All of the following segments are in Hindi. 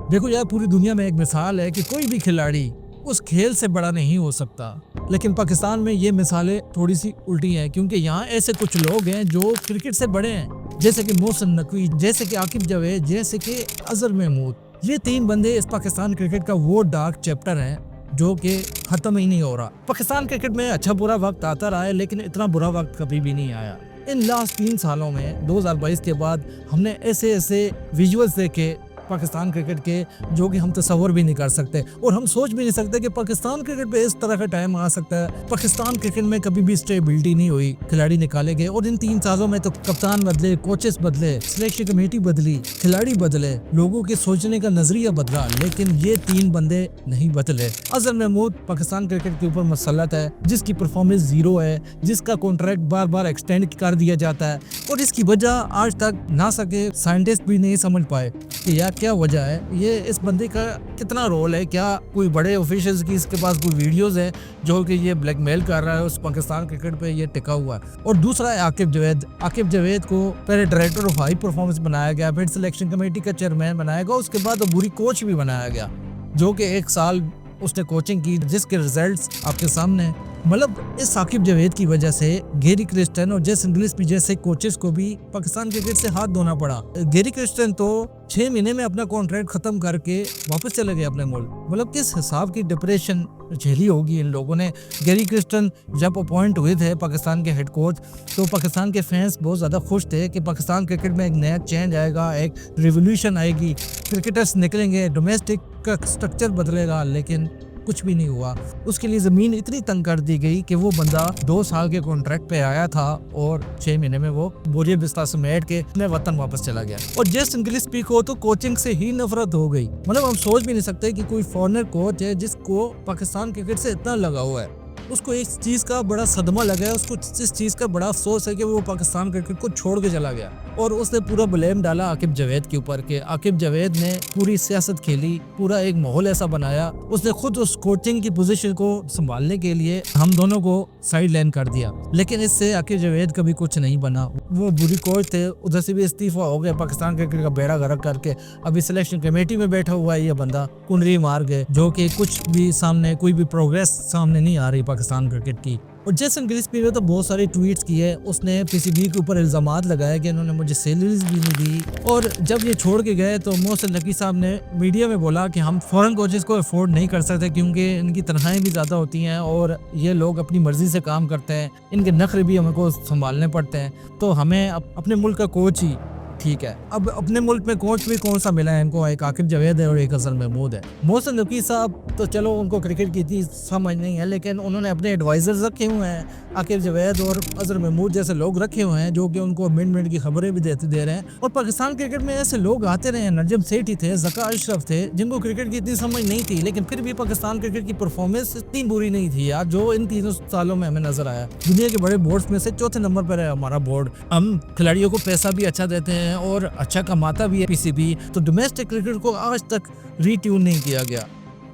देखो यार, पूरी दुनिया में एक मिसाल है कि कोई भी खिलाड़ी उस खेल से बड़ा नहीं हो सकता, लेकिन पाकिस्तान में ये मिसालें थोड़ी सी उल्टी हैं, क्योंकि यहाँ ऐसे कुछ लोग हैं जो क्रिकेट से बड़े हैं, जैसे कि मोहसिन नकवी, जैसे कि आकिब जावेद, जैसे कि अजहर महमूद। ये 3 बंदे इस पाकिस्तान क्रिकेट का वो डार्क चैप्टर हैं जो कि खत्म ही नहीं हो रहा। पाकिस्तान क्रिकेट में अच्छा बुरा वक्त आता रहा है, लेकिन इतना बुरा वक्त कभी भी नहीं आया। इन लास्ट 3 सालों में 2022 के बाद हमने ऐसे ऐसे विजुअल्स देखे पाकिस्तान क्रिकेट के जो कि हम तस्वर भी नहीं कर सकते, और हम सोच भी नहीं सकते कि पाकिस्तान क्रिकेट पे इस तरह का टाइम आ सकता है। पाकिस्तान क्रिकेट में कभी भी स्टेबिलिटी नहीं हुई, खिलाड़ी निकाले गए, और इन 3 सालों में तो कप्तान बदले, कोचेस बदले, सिलेक्शन कमेटी बदली, खिलाड़ी बदले, लोगों के सोचने का नजरिया बदला, लेकिन ये 3 बंदे नहीं बदले। अजहर महमूद पाकिस्तान क्रिकेट के ऊपर मसलत है, जिसकी परफॉर्मेंस 0 है, जिसका कॉन्ट्रैक्ट बार बार एक्सटेंड कर दिया जाता है, और इसकी वजह आज तक नासा के साइंटिस्ट भी नहीं समझ पाए कि यार क्या वजह है, ये इस बंदे का कितना रोल है। क्या कोई बड़े ऑफिशियल्स की इसके पास कोई वीडियोस है जो कि ये ब्लैकमेल कर रहा है उस पाकिस्तान क्रिकेट पे ये टिका हुआ है। और दूसरा है आकिब जावेद। आकिब जावेद को पहले डायरेक्टर ऑफ हाई परफॉर्मेंस बनाया गया, फिर सिलेक्शन कमेटी का चेयरमैन बनाया गया, उसके बाद वो बुरी कोच भी बनाया गया, जो कि 1 साल उसने कोचिंग की, जिसके रिजल्ट्स आपके सामने हैं। मतलब इस आकिब जावेद की वजह से गैरी क्रिस्टन और जेसन गिलेस्पी जैसे कोचेस को भी पाकिस्तान क्रिकेट से हाथ धोना पड़ा। गैरी क्रिस्टन तो 6 महीने में अपना कॉन्ट्रैक्ट खत्म करके वापस चले गए अपने मुल्क। मतलब किस हिसाब की डिप्रेशन झेली होगी इन लोगों ने। गैरी क्रिस्टन जब अपॉइंट हुए थे पाकिस्तान के हेड कोच, तो पाकिस्तान के फैंस बहुत ज़्यादा खुश थे कि पाकिस्तान क्रिकेट में एक नया चेंज आएगा, एक रिवोल्यूशन आएगी, क्रिकेटर्स निकलेंगे, डोमेस्टिक का स्ट्रक्चर बदलेगा, लेकिन कुछ भी नहीं हुआ। उसके लिए ज़मीन इतनी तंग कर दी गई कि वो बंदा 2 साल के कॉन्ट्रैक्ट पे आया था और 6 महीने में वो बोरिया बिस्तर समेट के अपने वतन वापस चला गया। और जेसन गिलेस्पी को तो कोचिंग से ही नफरत हो गई। मतलब हम सोच भी नहीं सकते कि कोई फॉरेनर कोच है जिसको पाकिस्तान क्रिकेट से इतना लगा हुआ है, उसको इस चीज़ का बड़ा सदमा लगा है, उसको इस चीज़ का बड़ा अफसोस है कि वो पाकिस्तान क्रिकेट को छोड़ के चला गया। और उसने पूरा ब्लेम डाला आकिब जावेद के ऊपर के आकिब जावेद ने पूरी सियासत खेली, पूरा एक माहौल ऐसा बनाया, उसने खुद उस कोचिंग की पोजीशन को संभालने के लिए हम दोनों को साइड लाइन कर दिया। लेकिन इससे आकिब जावेद कभी कुछ नहीं बना। वो बुरी कोच थे, उधर से भी इस्तीफा हो गया, पाकिस्तान क्रिकेट का बेड़ा गर्क करके अभी सिलेक्शन कमेटी में बैठा हुआ है ये बंदा, कुंडली मार गए, जो कि कुछ भी सामने कोई भी प्रोग्रेस सामने नहीं आ रही पाकिस्तान क्रिकेट की। और जेसन गिलेस्पी ने तो बहुत सारे ट्वीट्स किए, उसने पीसीबी के ऊपर इल्जामात लगाए कि इन्होंने मुझे सैलरीज भी नहीं दी। और जब ये छोड़ के गए तो मोहसिन नकवी साहब ने मीडिया में बोला कि हम फॉरेन कोचेस को अफोर्ड नहीं कर सकते क्योंकि इनकी तनख्वाहें भी ज़्यादा होती हैं और ये लोग अपनी मर्जी से काम करते हैं, इनके नखरे भी हमको संभालने पड़ते हैं, तो हमें अपने मुल्क का कोच ही ठीक है। अब अपने मुल्क में कोच भी कौन सा मिला है इनको, एक आकिब जावेद है और एक अजहर महमूद है। मोहसिन नकवी साहब तो चलो उनको क्रिकेट की इतनी समझ नहीं है, लेकिन उन्होंने अपने एडवाइजर्स रखे हुए हैं, आकिब जावेद और अजहर महमूद जैसे लोग रखे हुए हैं जो कि उनको मिनट की खबरें भी दे रहे हैं। और पाकिस्तान क्रिकेट में ऐसे लोग आते रहे हैं, नजम सेठी थे, ज़का अशरफ थे, जिनको क्रिकेट की इतनी समझ नहीं थी, लेकिन फिर भी पाकिस्तान क्रिकेट की परफॉर्मेंस इतनी बुरी नहीं थी यार, जो इन 3 सालों में हमें नजर आया। दुनिया के बड़े बोर्ड्स में से 4थे नंबर पर है हमारा बोर्ड। हम खिलाड़ियों को पैसा भी अच्छा देते हैं और अच्छा कमाता भी है पीसीबी। तो डोमेस्टिक क्रिकेट को आज तक रीट्यून नहीं किया गया,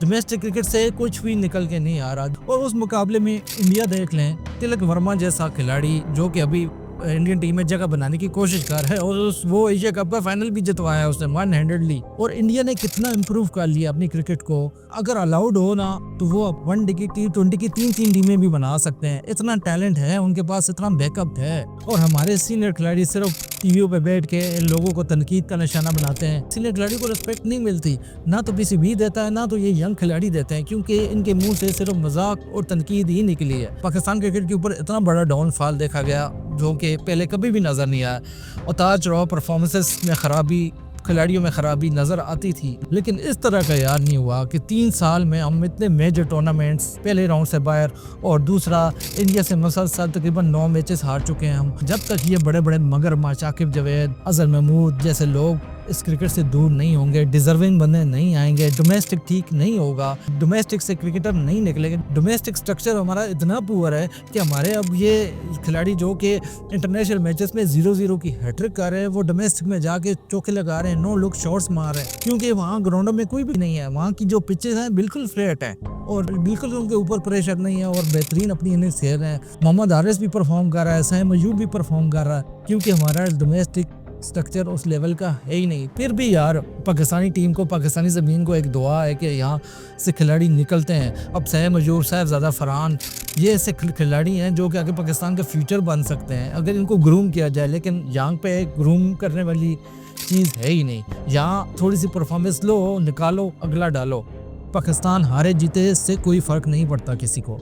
डोमेस्टिक क्रिकेट से कुछ भी निकल के नहीं आ रहा। और उस मुकाबले में इंडिया देख लें, तिलक वर्मा जैसा खिलाड़ी जो कि अभी इंडियन टीम में जगह बनाने की कोशिश कर रहा है, और वो एशिया कप का फाइनल भी जितवाया उसने 100ली। और इंडिया ने कितना इम्प्रूव कर लिया अपनी क्रिकेट को। अगर अलाउड हो ना तो वो 1 की T20 की 3 टीमें भी बना सकते हैं, इतना टैलेंट है उनके पास, इतना बैकअप है। और हमारे सीनियर खिलाड़ी सिर्फ टीवियों पे बैठ के इन लोगों को तनकीद का निशाना बनाते हैं। सीनियर खिलाड़ी को रिस्पेक्ट नहीं मिलती, ना तो पीसीबी देता है ना तो ये यंग खिलाड़ी देते हैं, क्योंकि इनके मुंह से सिर्फ मजाक और तनकीद ही निकली है। पाकिस्तान क्रिकेट के ऊपर इतना बड़ा डाउनफॉल देखा गया जो कि पहले कभी भी नजर नहीं आया। उतार चढ़ाव, परफॉर्मेंसेस में खराबी, खिलाड़ियों में खराबी नजर आती थी, लेकिन इस तरह का यार नहीं हुआ कि 3 साल में हम इतने मेजर टूर्नामेंट्स, पहले राउंड से बाहर और दूसरा इंडिया से मुसलसल तकरीबन 9 मैचेस हार चुके हैं हम। जब तक ये बड़े बड़े मगरमच्छ आकिब जावेद, अजहर महमूद जैसे लोग इस क्रिकेट से दूर नहीं होंगे, डिजर्विंग बंदे नहीं आएंगे, डोमेस्टिक ठीक नहीं होगा, डोमेस्टिक से क्रिकेटर नहीं निकलेंगे। डोमेस्टिक स्ट्रक्चर हमारा इतना पुअर है कि हमारे अब ये खिलाड़ी जो कि इंटरनेशनल मैचेस में 0-0 की हैट्रिक कर रहे हैं, वो डोमेस्टिक में जाके चौके लगा रहे हैं, नो लुक शॉट्स मार रहे हैं, क्योंकि वहाँ ग्राउंडों में कोई भी नहीं है। वहाँ की जो पिचेस हैं बिल्कुल फ्लैट है और बिल्कुल उनके ऊपर प्रेशर नहीं है और बेहतरीन अपनी इनिंग्स खेल रहे हैं। मोहम्मद हारिस भी परफॉर्म कर रहा है, सैम अयूब भी परफॉर्म कर रहा है, क्योंकि हमारा डोमेस्टिक स्ट्रक्चर उस लेवल का है ही नहीं। फिर भी यार पाकिस्तानी टीम को, पाकिस्तानी ज़मीन को एक दुआ है कि यहाँ से खिलाड़ी निकलते हैं। अब सैयद मजूर, साहिबजादा फरहान, ये ऐसे खिलाड़ी हैं जो कि आगे पाकिस्तान का फ्यूचर बन सकते हैं अगर इनको ग्रूम किया जाए। लेकिन यहाँ पे ग्रूम करने वाली चीज़ है ही नहीं। यहाँ थोड़ी सी परफॉर्मेंस लो, निकालो, अगला डालो। पाकिस्तान हारे जीते से कोई फ़र्क नहीं पड़ता किसी को।